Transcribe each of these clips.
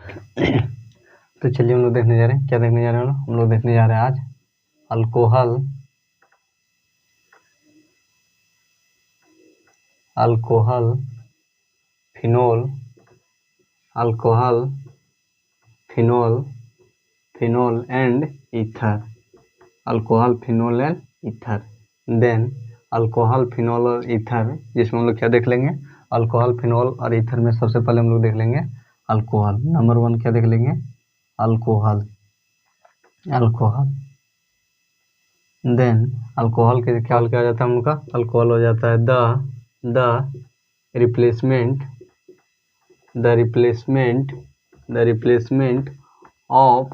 तो चलिए हम लोग देखने जा रहे हैं, क्या देखने जा रहे हैं हम लोग देखने जा रहे हैं आज alcohol phenol and ether, alcohol phenol and ether. Then alcohol phenol और ईथर, जिसमें हम लोग क्या देख लेंगे, अल्कोहल फिनोल और ईथर में सबसे पहले हम लोग देख लेंगे अल्कोहल। नंबर 1 क्या देख लेंगे, अल्कोहल। देन अल्कोहल के क्या हो जाता है हम लोग का, अल्कोहल हो जाता है the replacement of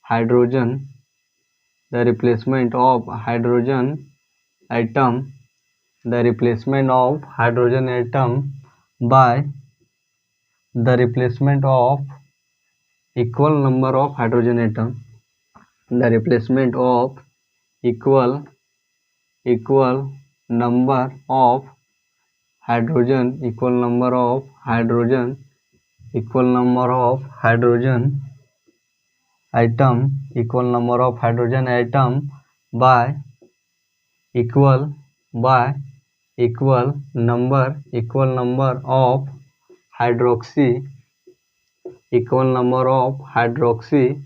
hydrogen atom by the replacement of equal number of hydrogen atom, equal number of hydrogen atom by equal number of hydroxy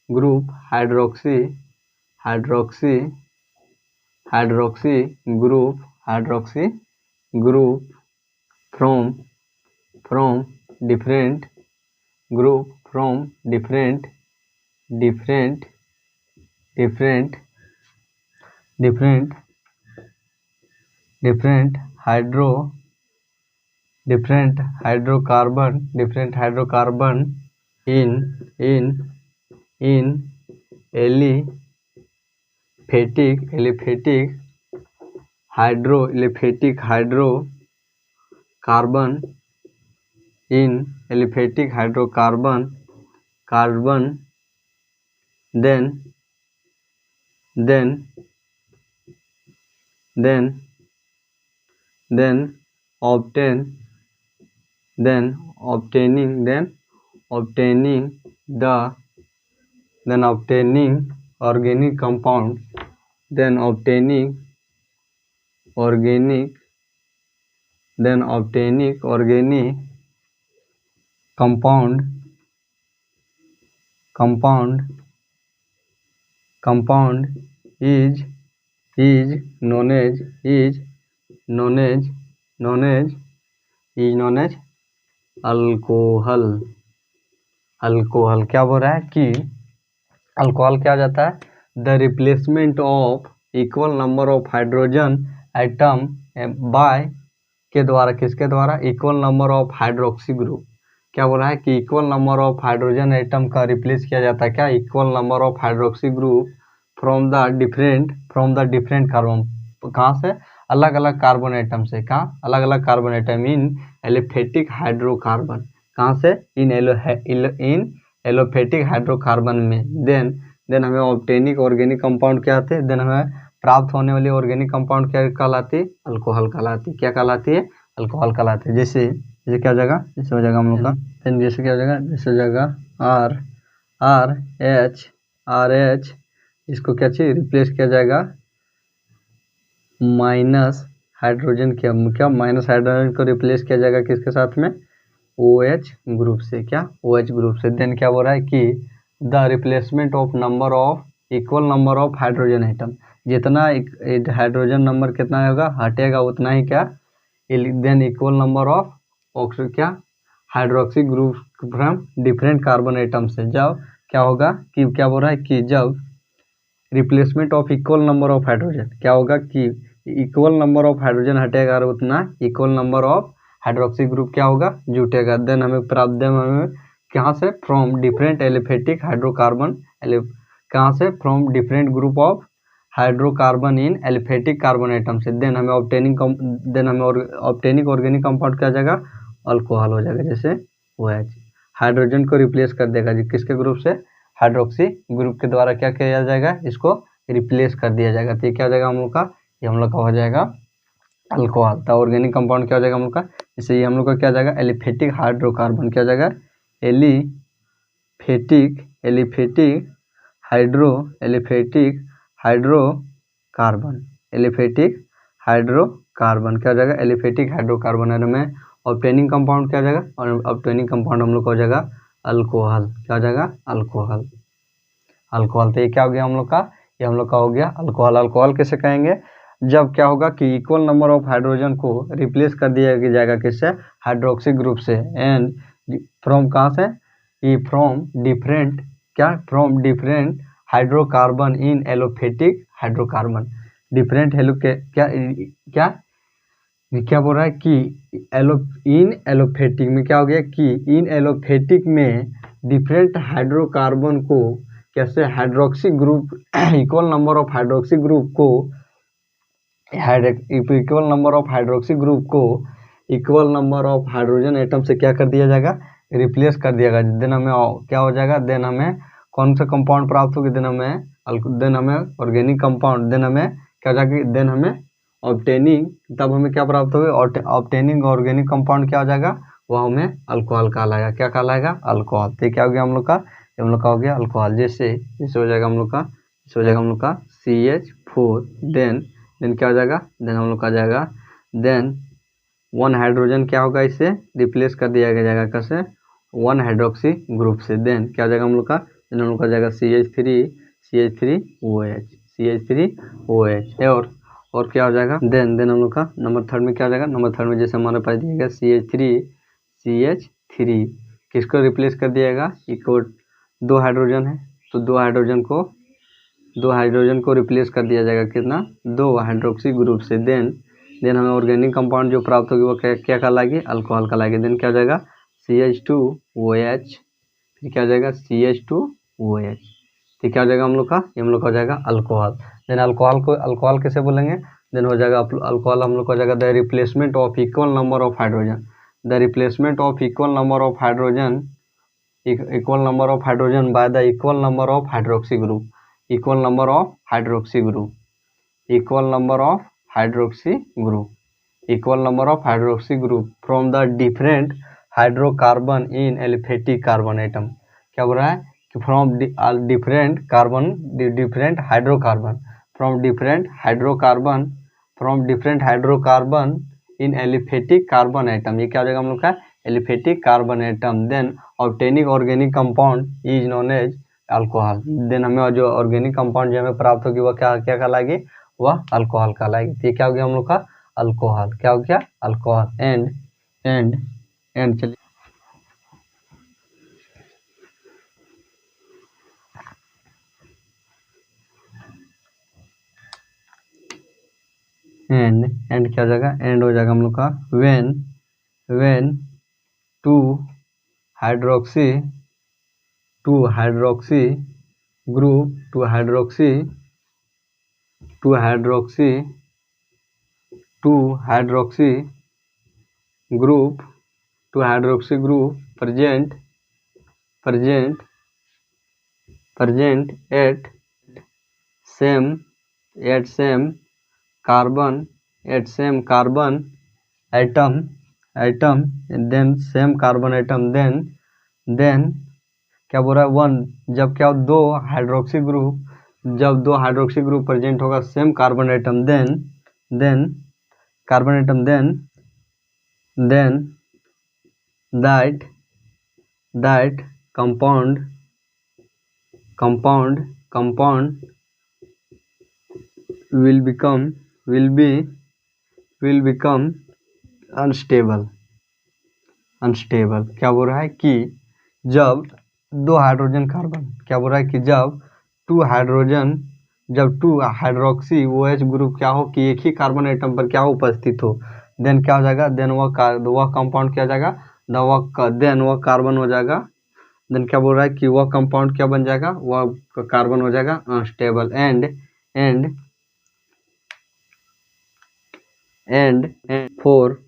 group from different hydrocarbon in aliphatic hydrocarbon, then obtaining organic compound, compound is known as alcohol. क्या बोल रहा है कि alcohol क्या हो जाता है, the replacement of equal number of hydrogen atom by के द्वारा, किसके द्वारा, equal number of hydroxy group. क्या बोल रहा है कि equal number of hydrogen atom का रिप्लेस किया जाता है, क्या, equal number of hydroxy group from the different carbon, कहाँ से, अलग अलग कार्बन एटम से, कहाँ, अलग अलग carbon atom in aliphatic hydrocarbon, कहाँ से, इन एलोफेटिक हाइड्रोकार्बन में। देन हमें ऑब्टेनिक ऑर्गेनिक कंपाउंड क्या आते हैं, देन हमें प्राप्त होने वाली ऑर्गेनिक कंपाउंड क्या कहलाती है, अल्कोहल कहलाती है। क्या कहलाती है, अल्कोहल कहलाती है। जैसे क्या हो जाएगा, जैसे हो जाएगा हम लोग का, जैसे क्या हो जाएगा, जैसे हो जाएगा RH, इसको क्या चाहिए, रिप्लेस किया जाएगा माइनस हाइड्रोजन, क्या माइनस हाइड्रोजन को रिप्लेस किया जाएगा किसके साथ में, OH ग्रुप से, क्या, OH ग्रुप से। देन क्या बोल रहा है कि the replacement of equal number of hydrogen atom, जितना हाइड्रोजन नंबर कितना होगा, हटेगा उतना ही क्या, देन इक्वल नंबर ऑफ क्या, hydroxy group from different carbon atom से। जब क्या होगा कि, क्या बोल रहा है कि जब replacement of equal number of hydrogen, क्या होगा कि इक्वल नंबर ऑफ हाइड्रोजन हटेगा और उतना equal number of hydroxy group क्या होगा, जुटेगा। देन हमें प्राप्त कहाँ से, फ्रॉम डिफरेंट एलिफेटिक हाइड्रोकार्बन, कहाँ से, from different group of hydrocarbon in aliphatic carbon atom से। देन हमें ऑब्टेनिक ऑर्गेनिक कंपाउंड क्या हो जाएगा, अल्कोहल हो जाएगा। जैसे OH हाइड्रोजन को रिप्लेस कर देगा जी, किसके ग्रुप से, हाइड्रोक्सी ग्रुप के द्वारा क्या किया जाएगा, इसको रिप्लेस कर दिया जाएगा। तो ये क्या हो जाएगा हम लोग का, ये हम लोग का हो जाएगा अल्कोहल। तो ऑर्गेनिक कंपाउंड क्या हो जाएगा हम लोग का, इससे ये हम लोग का क्या जाएगा, एलिफेटिक हाइड्रोकार्बन। क्या जाएगा, एलिफेटिक हाइड्रोकार्बन। एलिफेटिक हाइड्रोकार्बन क्या हो जाएगा, एलिफेटिक हाइड्रोकार्बन। और हमें ऑब्टेनिंग कंपाउंड क्या हो जाएगा, और ऑब्टेनिंग कंपाउंड हम लोग का हो जाएगा अल्कोहल। क्या हो जाएगा, अल्कोहल। तो ये क्या हो गया हम लोग का, ये हम लोग का हो गया अल्कोहल। अल्कोहल कैसे कहेंगे, जब क्या होगा कि इक्वल नंबर ऑफ हाइड्रोजन को रिप्लेस कर दिया जाएगा किससे, हाइड्रोक्सी ग्रुप से। एंड फ्रॉम कहाँ से, ये from different hydrocarbon in aliphatic hydrocarbon. Different halo के क्या क्या क्या बोल रहा है कि इन एलोफेटिक में क्या हो गया कि इन एलोफेटिक में डिफरेंट हाइड्रोकार्बन को कैसे hydroxy group equal number of hydroxy group को equal number of hydroxy group को equal number of hydrogen atom से क्या कर दिया जाएगा, रिप्लेस कर दिया जाएगा। देन हमें क्या हो जाएगा, देन हमें कौन सा कंपाउंड प्राप्त होगी, देन हमें ऑर्गेनिक कंपाउंड, देन हमें क्या हो जाएगा, देन हमें ऑब्टेनिंग, तब हमें क्या प्राप्त होगी, ऑब्टेनिंग ऑर्गेनिक कंपाउंड क्या हो जाएगा, वह हमें अल्कोहल कहलाएगा। क्या कहलाएगा, अल्कोहल। तो क्या हो गया हम लोग का, हम लोग का हो गया अल्कोहल। जैसे हो जाएगा हम लोग का, हो जाएगा हम लोग का CH4। देन क्या हो जाएगा, देन हम लोग का जाएगा, देन 1 हाइड्रोजन क्या होगा, इसे रिप्लेस कर दिया जाएगा कैसे, 1 हाइड्रोक्सी ग्रुप से। देन क्या हो जाएगा हम लोग का, देन हम लोग का जाएगा CH3OH। और क्या हो जाएगा, देन हम लोग का नंबर 3 में क्या हो जाएगा, नंबर 3 में जैसे हमारे पास दिया गया CH3 किसको रिप्लेस कर दिएगा, इको 2 हाइड्रोजन है तो 2 हाइड्रोजन को रिप्लेस कर दिया जाएगा कितना, 2 हाइड्रोक्सी ग्रुप से। देन हमें ऑर्गेनिक कंपाउंड जो प्राप्त होगी वो क्या कहलाएगी, अल्कोहल कहलाएगी। देन क्या हो जाएगा, CH2OH। फिर क्या हो जाएगा, CH2OH। तो क्या हो जाएगा हम लोग का, ये हम लोग का हो जाएगा अल्कोहल। देन अल्कोहल कैसे बोलेंगे, देन हो जाएगा अल्कोहल हम लोग का हो जाएगा the replacement of equal number of hydrogen. The replacement of equal number of hydrogen by the equal number of hydroxy group. Equal number of hydroxy group from the different hydrocarbon in aliphatic carbon atom. क्या बोल रहा है कि from different hydrocarbon in aliphatic carbon atom. ये क्या हो जाएगा हम लोग का, aliphatic carbon atom. Then obtaining organic compound is known as alcohol. देन हमें जो ऑर्गेनिक कंपाउंड जो हमें प्राप्त होगी वह क्या कहलाएगी, वह अल्कोहल कहलाएगी। तो ये क्या हो गया हम लोग का, अल्कोहल। क्या हो गया, अल्कोहल। एंड चलिए एंड क्या हो जाएगा, एंड हो जाएगा हम लोग का when two hydroxy group present at same carbon atom, then same carbon atom, then क्या बोल रहा है, 1 जब क्या 2 हाइड्रोक्सी ग्रुप प्रेजेंट होगा same carbon atom, then that compound will become unstable। क्या बोल रहा है कि जब 2 हाइड्रोजन कार्बन, क्या बोल रहा है कि जब 2 हाइड्रोक्सी OH ग्रुप क्या हो कि एक ही कार्बन एटम पर क्या हो उपस्थित हो, देन क्या हो जाएगा, देन वह कंपाउंड क्या हो जाएगा, देन वह कार्बन हो जाएगा। देन क्या बोल रहा है कि वह कंपाउंड क्या बन जाएगा, वह कार्बन हो जाएगा unstable. And for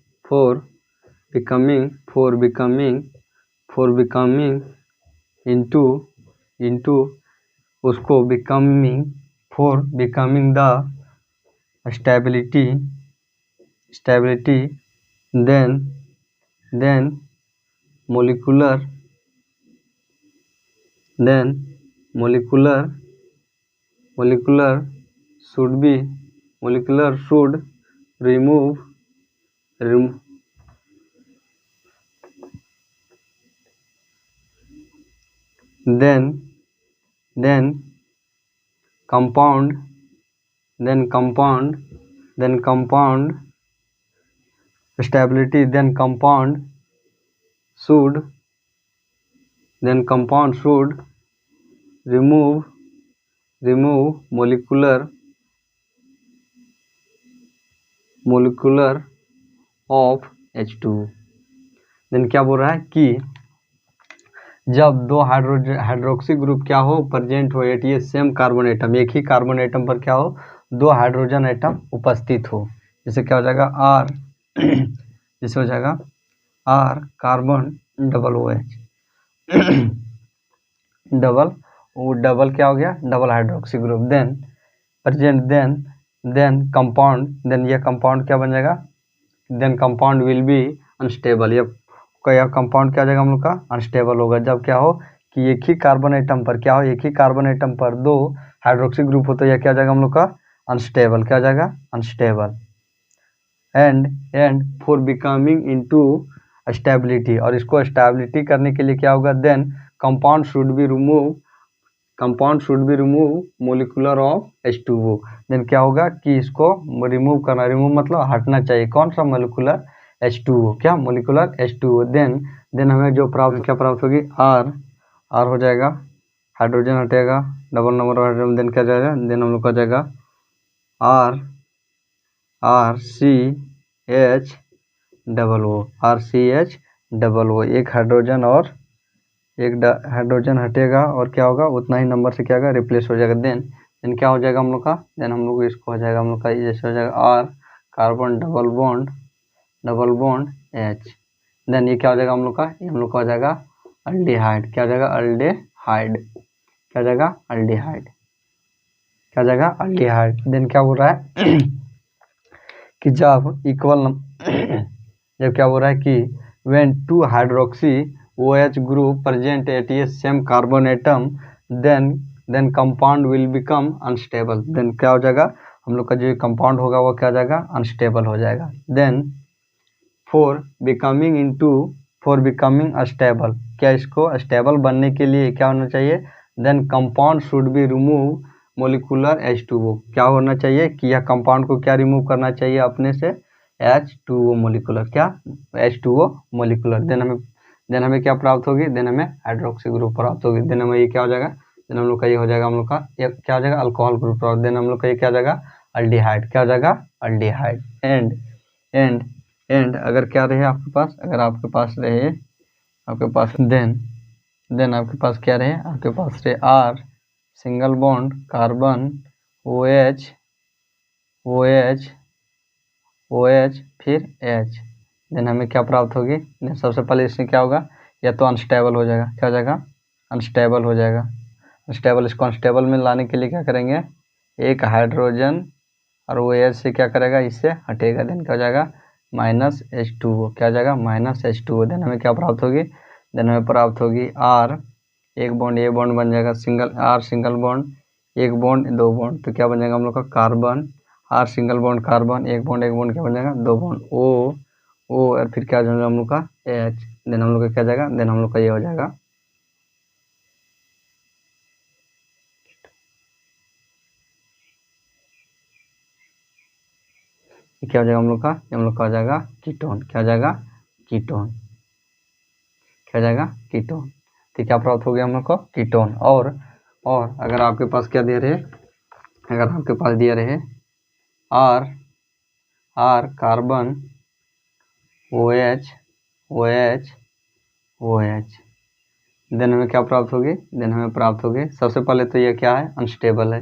becoming into उसको for becoming the stability, then then molecular molecular should remove then compound stability, then compound should remove molecular of H2। Then क्या बोल रहा है कि जब दो हाइड्रोक्सी ग्रुप क्या हो प्रेजेंट हो एट ये सेम कार्बन एटम, एक ही कार्बन एटम पर क्या हो दो हाइड्रोजन एटम उपस्थित हो, जैसे क्या हो जाएगा आर जैसे हो जाएगा R carbon double O H double क्या हो गया double hydroxy group, then present then compound, then ये कंपाउंड क्या बन जाएगा, then compound will be unstable, यह कंपाउंड क्या हो जाएगा हम लोग का अनस्टेबल होगा जब क्या हो कि एक ही कार्बन एटम पर क्या हो एक ही कार्बन एटम पर दो हाइड्रोक्सी ग्रुप हो तो यह क्या हो जाएगा हम लोग का अनस्टेबल, क्या हो जाएगा unstable. And for becoming into stability, और इसको स्टेबिलिटी करने के लिए क्या होगा then compound should be remove molecular of H2O, देन क्या होगा कि इसको रिमूव मतलब हटना चाहिए, कौन सा मोलिकुलर H2O, क्या मोलिकुलर H2O, देन हमें जो क्या प्राप्त होगी आर हो जाएगा हाइड्रोजन हटेगा डबल नंबर हाइड्रोजन, देन क्या जाएगा देन हम लोग का जाएगा RCH एक हाइड्रोजन और एक हाइड्रोजन हटेगा और क्या होगा उतना ही नंबर से क्या होगा रिप्लेस हो जाएगा, देन क्या हो जाएगा हम लोग का देन हम लोग इसको हो जाएगा हम लोग का जैसे हो जाएगा R carbon double bond H, then ये क्या हो जाएगा हम लोग का ये हम लोग का हो जाएगा अल्डिहाइड, क्या हो जाएगा अल्डिहाइड, देन क्या बोल रहा है कि जब जब क्या बोल रहा है कि when two hydroxy OH group present at a same carbon atom then compound will become unstable, then क्या हो जाएगा हम लोग का जो कंपाउंड होगा वो क्या हो जाएगा अनस्टेबल हो जाएगा, देन फॉर बिकमिंग अस्टेबल, क्या इसको स्टेबल बनने के लिए क्या होना चाहिए then compound should be remove molecular H2O, क्या होना चाहिए कि यह कंपाउंड को क्या रिमूव करना चाहिए अपने से H2O मोलिकुलर, क्या H2O मोलिकुलर, देन हमें क्या प्राप्त होगी देन हमें हाइड्रोक्सी ग्रुप प्राप्त होगी, देन हमें ये क्या हो जाएगा देन हम लोग का ये हो जाएगा हम लोग का ये क्या हो जाएगा अल्कोहल ग्रुप प्राप्त, देन हम लोग का ये क्या हो जाएगा अल्डिहाइड, क्या हो जाएगा अल्डिहाइड। एंड अगर क्या रहे आपके पास अगर आपके पास रहे देन आपके पास क्या रहे आपके पास रहे R single bond carbon OH फिर H, देन हमें क्या प्राप्त होगी देन सबसे पहले इसमें क्या होगा या तो अनस्टेबल हो जाएगा, क्या हो जाएगा अनस्टेबल हो जाएगा, इसको अनस्टेबल में लाने के लिए क्या करेंगे एक हाइड्रोजन और OH से क्या करेगा इससे हटेगा, देन क्या हो जाएगा -H2O, क्या हो जाएगा -H2O, देन हमें क्या प्राप्त होगी देन हमें प्राप्त होगी R एक बॉन्ड ये बॉन्ड बन जाएगा सिंगल बॉन्ड एक बॉन्ड दो बॉन्ड, तो क्या बन जाएगा हम लोग का carbon R single bond carbon एक बॉन्ड क्या बन जाएगा दो बॉन्ड O और फिर क्या जाएगा हम लोग का H, देन हम लोग का क्या जाएगा देन हम लोग का ये हो जाएगा क्या हो जाएगा हम लोग का हो जाएगा कीटोन, क्या हो जाएगा कीटोन, तो क्या प्राप्त हो गया हम लोग को कीटोन। और अगर आपके पास क्या दे रहे अगर आपके पास दिया रहे R कार्बन OH देन हमें क्या प्राप्त होगी सबसे पहले तो ये क्या है अनस्टेबल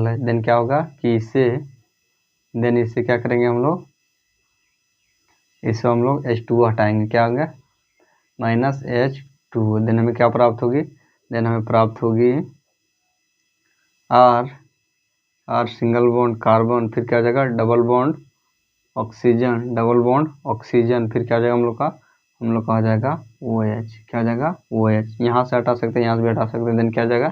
है, देन क्या होगा कि इससे क्या करेंगे हम लोग H2O हटाएंगे, क्या होगा -H2O, देन हमें क्या प्राप्त होगी R सिंगल बॉन्ड कार्बन फिर क्या हो जाएगा double bond oxygen, double bond oxygen, फिर क्या हो जाएगा हम लोग का आ जाएगा OH, क्या हो जाएगा OH, यहाँ से हटा सकते हैं, यहाँ से भी हटा सकते हैं, देन क्या हो जाएगा,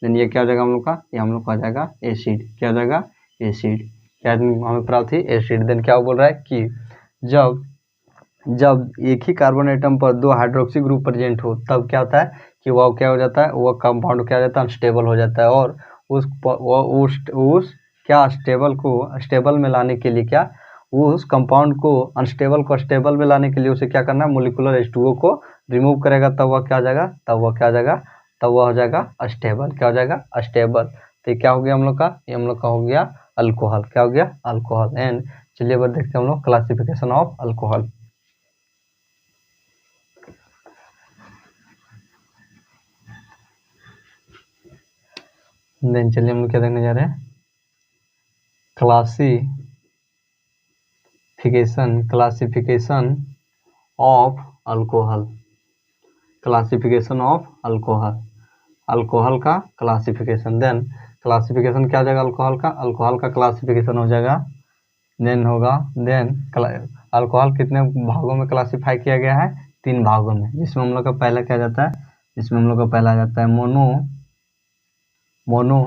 देन ये क्या हो जाएगा हम लोग का, ये हम लोग का आ जाएगा एसिड, क्या हो जाएगा एसिड, क्या हमें प्राप्त थी एसिड। देन क्या बोल रहा है कि जब एक ही कार्बन आइटम पर दो हाइड्रोक्सी ग्रुप प्रेजेंट हो तब क्या होता है कि वह क्या हो जाता है, वह कंपाउंड क्या हो जाता है, अनस्टेबल हो जाता है, और उस क्या स्टेबल में लाने के लिए, क्या उस कंपाउंड को अनस्टेबल को स्टेबल में लाने के लिए उसे क्या करना है, मोलिकुलर H2O को रिमूव करेगा, तब वह क्या हो जाएगा, तब वह हो जाएगा अस्टेबल, क्या हो जाएगा अस्टेबल। तो ये क्या हो गया हम लोग का, ये हम लोग का हो गया अल्कोहल, क्या हो गया अल्कोहल। एंड चलिए अब देखते हैं हम लोग क्लासिफिकेशन ऑफ अल्कोहल। देन चलिए हम लोग क्या देखने जा रहे हैं, classification of alcohol, classification of alcohol, alcohol का क्लासिफिकेशन। देन क्लासिफिकेशन क्या हो जाएगा अल्कोहल का क्लासिफिकेशन हो जाएगा, देन अल्कोहल कितने भागों में क्लासिफाई किया गया है, 3 भागों में, जिसमें हम लोग का पहला क्या जाता है, जिसमें हम लोग का पहला आ जाता है मोनो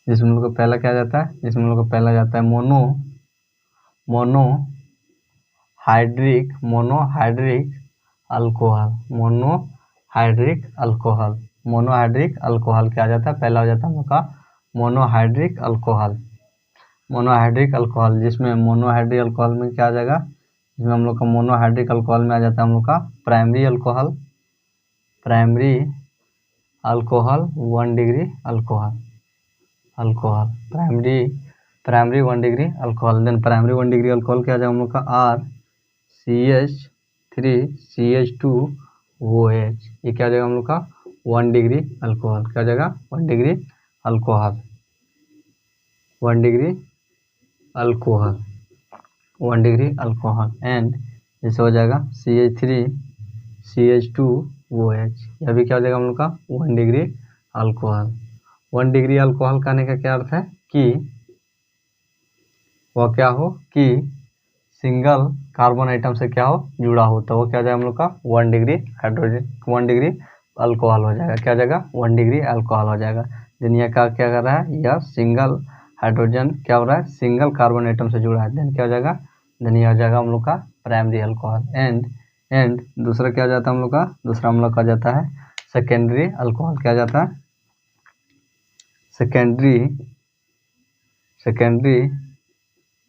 जिसमें हम लोग का पहला क्या जाता है, जिसमें हम लोग का पहला जाता है मोनोहाइड्रिक अल्कोहल क्या जाता है, पहला हो जाता है हम लोग का मोनोहाइड्रिक अल्कोहल, जिसमें मोनोहाइड्रिक अल्कोहल में क्या आ जाएगा, जिसमें हम लोग का मोनोहाइड्रिक अल्कोहल में आ जाता है हम लोग का primary alcohol 1 degree alcohol primary 1 degree alcohol. Then primary 1 degree alcohol क्या आ जाएगा हम लोग का RCH3CH2OH, ये क्या आ जाएगा हम लोग का 1 डिग्री अल्कोहल, क्या आ जाएगा 1 degree alcohol, 1 degree alcohol. And जैसे हो जाएगा CH3CH2OH, यह भी क्या हो जाएगा हम लोग का 1 डिग्री अल्कोहल। 1 डिग्री अल्कोहल कहने का क्या अर्थ है कि वह क्या हो कि सिंगल कार्बन आइटम से क्या हो जुड़ा हो, तो वो क्या हो जाएगा हम लोग का 1 डिग्री अल्कोहल हो जाएगा, क्या हो जाएगा 1 डिग्री अल्कोहल हो जाएगा। दुनिया का क्या कर रहा है, यह सिंगल हाइड्रोजन क्या हो रहा है, सिंगल कार्बन आइटम से जुड़ा है, देन क्या हो जाएगा, देन यह हो जाएगा हम लोग का प्राइमरी अल्कोहल। एंड दूसरा क्या हो जाता है हम लोग का, दूसरा हम लोग का जाता है सेकेंडरी अल्कोहल, क्या जाता है सेकेंडरी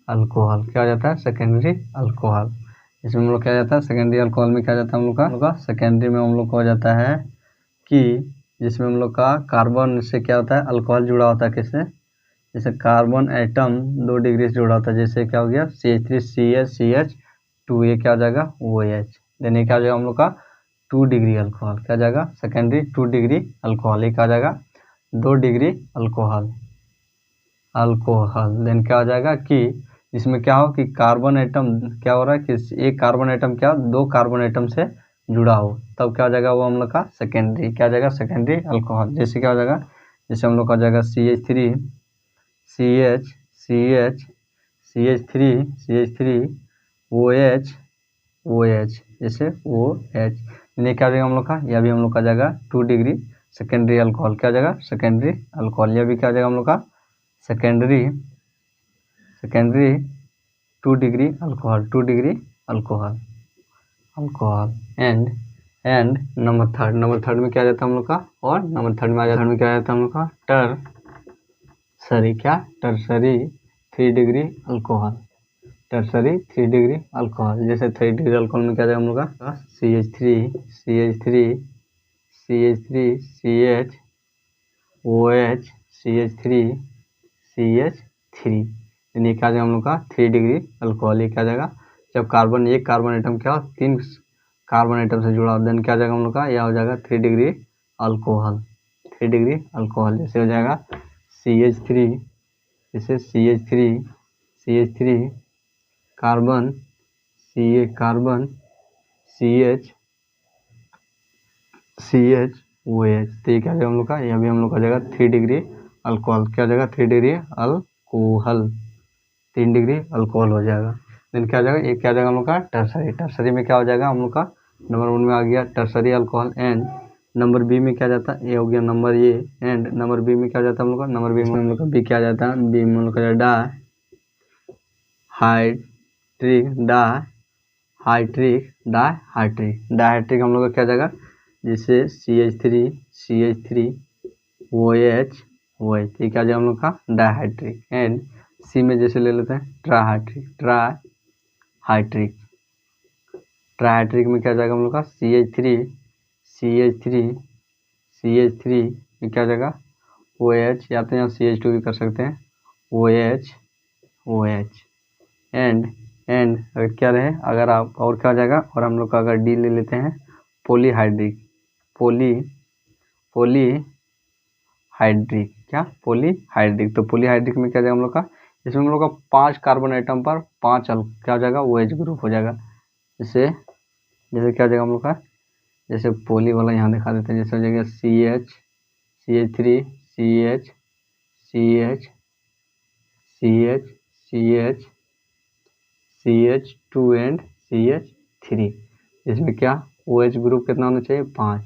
अल्कोहल, क्या हो जाता है सेकेंडरी अल्कोहल, इसमें हम लोग क्या जाता है सेकेंडरी अल्कोहल में क्या जाता है हम लोग का सेकेंडरी में हम लोग को हो जाता है कि जिसमें हम लोग का कार्बन से क्या होता है, अल्कोहल जुड़ा होता है किससे, जैसे कार्बन एटम 2 डिग्री से जुड़ा होता है, जैसे क्या हो गया CH3CH2, ये क्या हो जाएगा OH, देन ये क्या हो जाएगा हम लोग का 2 डिग्री अल्कोहल, क्या जाएगा सेकेंडरी 2 डिग्री अल्कोहल, ये क्या जाएगा 2 डिग्री अल्कोहल। देन क्या हो जाएगा कि इसमें क्या हो कि कार्बन आइटम क्या हो रहा है कि एक कार्बन आइटम क्या 2 कार्बन आइटम से जुड़ा हो, तब क्या हो जाएगा वो हम लोग का सेकेंडरी, क्या जाएगा सेकेंडरी अल्कोहल। जैसे क्या हो जाएगा, जैसे हम लोग का जाएगा CH3OH, जैसे OH, ये क्या जाएगा हम लोग का, यह भी हम लोग का जाएगा 2 डिग्री सेकेंडरी अल्कोहल, क्या जाएगा सेकेंडरी अल्कोहल, यह भी क्या जाएगा हम लोग का secondary 2 degree alcohol. And number third में क्या जाता है हम लोग का, और नंबर थर्ड में आ जाता है क्या जाता है हम लोग का टर्सरी 3 डिग्री अल्कोहल, जैसे 3 डिग्री अल्कोहल में क्या जाएगा हम लोग का CH3 यानी क्या जाएगा हम लोग का 3 डिग्री अल्कोहल, ये क्या जाएगा जब एक कार्बन आइटम क्या 3 कार्बन आइटम से जुड़ा हो, देन क्या जाएगा हम लोग का, यह हो जाएगा 3 डिग्री अल्कोहल, जैसे हो जाएगा CH3, जैसे CH3 carbon CH O H. तो ये क्या हो जाएगा हम लोग का, ये अभी हम लोग का जाएगा 3 डिग्री अल्कोहल। क्या हो जाएगा 3 डिग्री अल्कोहल, 3 डिग्री अल्कोहल हो जाएगा। देन क्या हो जाएगा, ये क्या हो जाएगा हम लोग का टर्सरी। टर्सरी में क्या हो जाएगा हम लोग का, नंबर 1 में आ गया tertiary alcohol. And number B में क्या जाता है, ये हो गया number A. And number B में क्या जाता है हम लोग का, नंबर बी में हम लोग का बी क्या जाता है, बी में हम लोग का डाई हाइड्रिक डाइहाइड्रिक हम लोग का क्या जाएगा, जैसे CH3 OH तो क्या जाएगा हम लोग का डाइहाइड्रिक। एंड सी में जैसे ले लेते हैं ट्राइहाइड्रिक में क्या जाएगा हम लोग का CH3 में क्या जाएगा OH, या तो यहाँ CH2 भी कर सकते हैं OH। एंड अगर क्या रहे, अगर आप और क्या हो जाएगा, और हम लोग का अगर डी ले लेते हैं पॉलीहाइड्रिक तो पॉलीहाइड्रिक में क्या जाएगा हम लोग का, इसमें हम लोग का 5 कार्बन आइटम पर 5 क्या हो जाएगा OH ग्रुप हो जाएगा। जैसे क्या हो जाएगा हम लोग का, जैसे पोली वाला यहाँ दिखा देते हैं, जैसे हो जाएगा CH3 CH2 एंड CH3। इसमें क्या OH ग्रुप कितना होना चाहिए 5,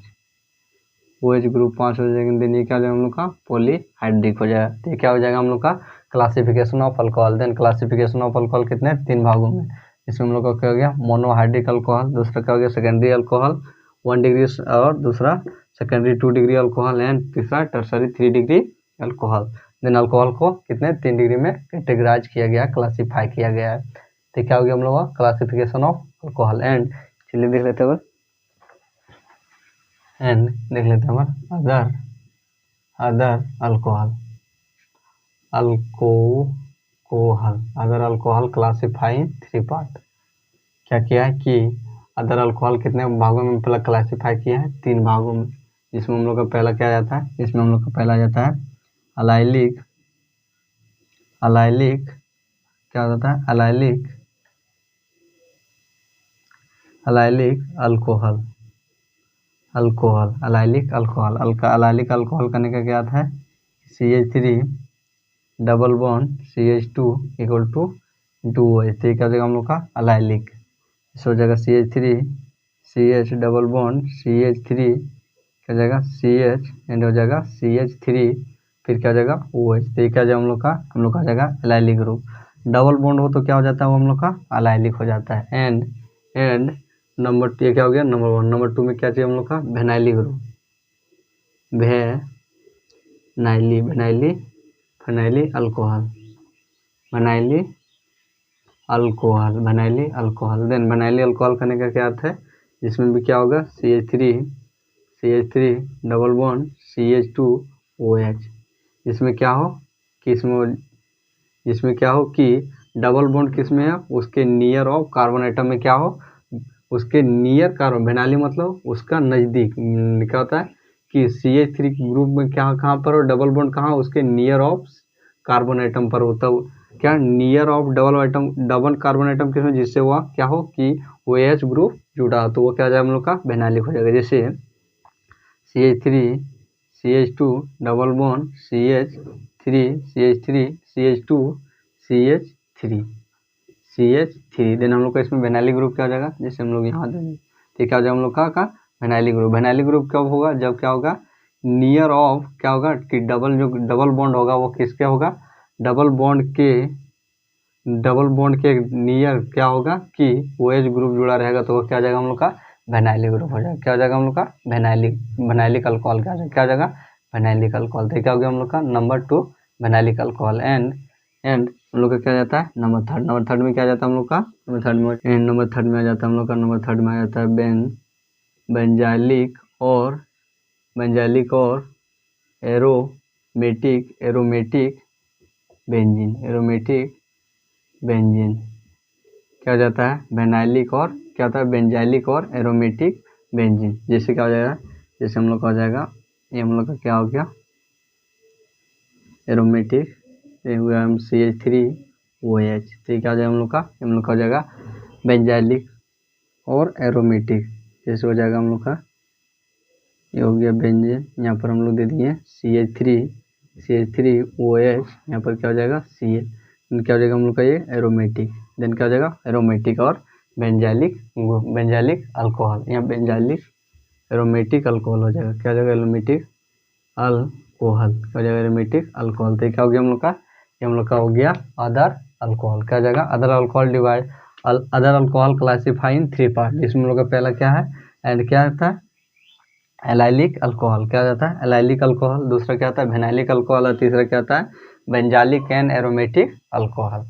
OH ग्रुप 5 हो जाएगा। देन ये क्या हो जाएगा हम लोग का पॉलीहाइड्रिक हो जाएगा। तो ये क्या हो जाएगा हम लोग का classification of alcohol. Then classification of alcohol कितने 3 भागों में, इसमें हम लोग का क्या हो गया मोनोहाइड्रिक अल्कोहल, दूसरा क्या हो गया सेकेंडरी अल्कोहल 1 डिग्री, और दूसरा सेकेंडरी 2 डिग्री अल्कोहल, एंड तीसरा tertiary 3 degree alcohol. Then alcohol को कितने 3 डिग्री में कैटेगराइज किया गया, क्लासीफाई किया गया है। तो क्या हो गया हम लोग का क्लासिफिकेशन ऑफ अल्कोहल। एंड चलिए देख लेते हैं हमारा अदर अल्कोहल क्लासीफाइंग 3 पार्ट। क्या किया है कि अदर अल्कोहल कितने भागों में पहला क्लासीफाई किया है 3 भागों में, जिसमें हम लोग का पहला क्या जाता है, इसमें हम लोग का पहला जाता है अलाइलिक क्या होता है अलाइलिक अलाइलिक अल्कोहल करने का क्या आता है CH3 double bond CH2 equal to 2OH। तो क्या हो जाएगा हम लोग का अलाइलिक, इस हो जाएगा CH3 CH double bond CH3 क्या हो जाएगा CH एंड हो जाएगा CH3 फिर क्या हो जाएगा OH। तो ये क्या हो जाएगा हम लोग का आ जाएगा एलाइलिक ग्रुप। डबल बॉन्ड हो तो क्या हो जाता है वो हम लोग का अलाइलिक हो जाता है। एंड नंबर ये क्या हो गया नंबर 1। नंबर 2 में क्या चाहिए हम लोग का वेनाइली ग्रुप, वेनाइली अल्कोहल। देन वेनाइली अल्कोहल करने का क्या अर्थ है, इसमें भी क्या होगा CH3 double bond CH2 OH। इसमें क्या हो कि डबल बॉन्ड किसमें है, उसके नियर ऑफ कार्बन आइटम में क्या हो, उसके नियर कार्बन, वेनाइली मतलब उसका नज़दीक। क्या होता है कि CH3 ग्रुप में क्या कहाँ पर हो, डबल बॉन्ड कहाँ, उसके नियर ऑफ कार्बन आइटम पर होता है। क्या near of double carbon atom किसमें, जिससे हुआ क्या हो कि OH ग्रुप जुड़ा, तो वो क्या जाएगा हम लोग का वेनाइलिक हो जाएगा। जैसे CH3 CH2 double bond CH3 CH2 CH3 then हम लोग का इसमें वेनाइलिक ग्रुप क्या हो जाएगा, जैसे हम लोग यहाँ देंगे तो क्या हो जाएगा हम लोग का वेनाइलिक ग्रुप। वेनाइलिक ग्रुप कब होगा, जब क्या होगा नियर ऑफ क्या होगा कि डबल बॉन्ड होगा वो किसके होगा, डबल बॉन्ड के नियर क्या होगा कि OH ग्रुप जुड़ा रहेगा, तो वो क्या हो जाएगा हम लोग का वेनाइलिक ग्रुप हो जाएगा। क्या हो जाएगा हम लोग का वेनाइलिक अल्कोहल क्या हो जाएगा वेनाइलिक अल्कोहल। तो क्या हो गया हम लोग का नंबर 2 वेनाइलिक अल्कोहल। एंड हम लोग का क्या जाता है नंबर थर्ड में क्या जाता है हम लोग का नंबर थर्ड में आ जाता है हम लोग का नंबर थर्ड में आ जाता है बेंजाइलिक और एरोमेटिक बेंजीन क्या हो जाता है बेंजाइलिक और क्या होता है बेंजाइलिक और एरोमेटिक बेंजीन। जैसे क्या हो जाएगा, जैसे हम लोग का हो जाएगा ये हम लोग का क्या हो गया एरोमेटिक CH3 OH। तो क्या हो जाएगा हम लोग का हो जाएगा बेंजाइलिक और एरोमेटिक। जैसे हो जाएगा हम लोग का ये हो गया बेंजीन, यहाँ पर हम लोग दे दिए CH3OH, यहाँ पर क्या हो जाएगा Ca, क्या हो जाएगा हम लोग का ये एरोमेटिक, देन क्या हो जाएगा एरोमेटिक और बेंजालिक अल्कोहल, यहाँ बेंजालिक एरोमेटिक अल्कोहल हो जाएगा, क्या हो जाएगा एरोमेटिक अल्कोहल, क्या हो जाएगा एरोमेटिक अल्कोहल। तो क्या हो गया हम लोग का, ये हम लोग का हो गया अदर अल्कोहल, क्या हो जाएगा other alcohol other alcohol classify in 3 part, जिसमें हम लोग का पहला क्या है एंड क्या आता है एलाइलिक अल्कोहल, क्या जाता है एलाइलिक अल्कोहल, दूसरा क्या आता है वेनाइलिक अल्कोहल और तीसरा क्या आता है बेंजालिक एंड एरोमेटिक अल्कोहल।